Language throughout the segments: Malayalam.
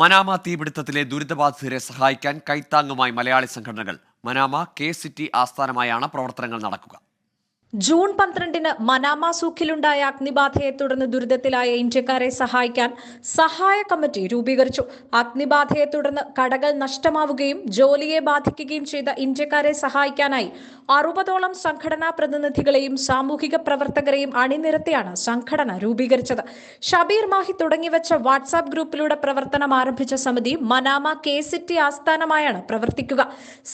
മനാമ തീപിടുത്തത്തിലെ ദുരിതബാധിതരെ സഹായിക്കാൻ കൈത്താങ്ങുമായി മലയാളി സംഘടനകൾ. മനാമ കെ-സിറ്റി ആസ്ഥാനമായാണ് പ്രവർത്തനങ്ങൾ നടക്കുക. ജൂൺ 12-ന് മനാമ സൂഖിലുണ്ടായ അഗ്നിബാധയെ തുടർന്ന് ദുരിതത്തിലായ ഇന്ത്യക്കാരെ സഹായിക്കാൻ സഹായ കമ്മിറ്റി രൂപീകരിച്ചു. അഗ്നിബാധയെ തുടർന്ന് കടകൾ നഷ്ടമാവുകയും ജോലിയെ ബാധിക്കുകയും ചെയ്ത ഇന്ത്യക്കാരെ സഹായിക്കാനായി 60ഓളം സംഘടനാ പ്രതിനിധികളെയും സാമൂഹിക പ്രവർത്തകരെയും അണിനിരത്തിയാണ് സംഘടന രൂപീകരിച്ചത്. ഷബീർ മാഹി തുടങ്ങിവെച്ച വാട്സാപ്പ് ഗ്രൂപ്പിലൂടെ പ്രവർത്തനം ആരംഭിച്ച സമിതി മനാമ കെ-സിറ്റി ആസ്ഥാനമായാണ് പ്രവർത്തിക്കുക.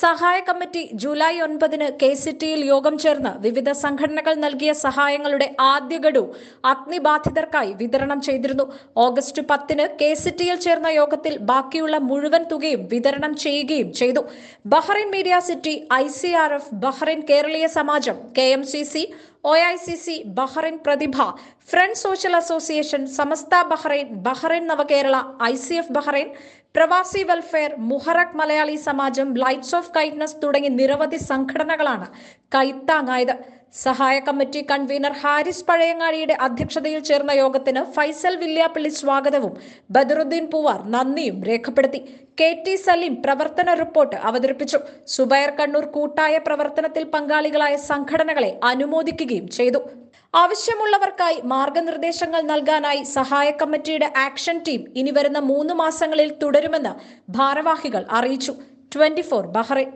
സഹായ കമ്മിറ്റി ജൂലൈ 9-ന് കെ-സിറ്റിയിൽ യോഗം ചേർന്ന് വിവിധ സംഘടനകൾ നൽകിയ സഹായങ്ങളുടെ ആദ്യ ഗഡു അഗ്നിബാധിതർക്കായി വിതരണം ചെയ്തിരുന്നു. ഓഗസ്റ്റ് 10-ന് കെ-സിറ്റിയിൽ ചേർന്ന യോഗത്തിൽ ബാക്കിയുള്ള മുഴുവൻ തുകയും വിതരണം ചെയ്യുകയും ചെയ്തു. Bahrain media city, ICRF, Bahrain കേരളീയ സമാജം, KMCC, OICC, ബഹ്റൈൻ പ്രതിഭ, ഫ്രണ്ട്സ് സോഷ്യൽ അസോസിയേഷൻ, സമസ്ത ബഹ്റൈൻ, ബഹ്റൈൻ നവകേരള, ICF ബഹ്റൈൻ, പ്രവാസി welfare, Muharraq Malayali Samajam, lights of kindness തുടങ്ങി നിരവധി സംഘടനകളാണ് കൈത്താങ്ങായത്. സഹായ കമ്മിറ്റി കൺവീനർ ഹാരിസ് പഴയങ്ങാടിയുടെ അധ്യക്ഷതയിൽ ചേർന്ന യോഗത്തിന് ഫൈസൽ വില്യാപ്പള്ളി സ്വാഗതവും ബദറുദ്ദീൻ പൂവാർ നന്ദിയും രേഖപ്പെടുത്തി. KT സലീം പ്രവർത്തന റിപ്പോർട്ട് അവതരിപ്പിച്ചു. സുബൈർ കണ്ണൂർ കൂട്ടായ പ്രവർത്തനത്തിൽ പങ്കാളികളായ സംഘടനകളെ അനുമോദിക്കുകയും ചെയ്തു. ആവശ്യമുള്ളവർക്കായി മാർഗനിർദ്ദേശങ്ങൾ നൽകാനായി സഹായ കമ്മിറ്റിയുടെ ആക്ഷൻ ടീം ഇനി വരുന്ന 3 മാസങ്ങളിൽ തുടരുമെന്ന് ഭാരവാഹികൾ അറിയിച്ചു. 24 ബഹ്റൈൻ.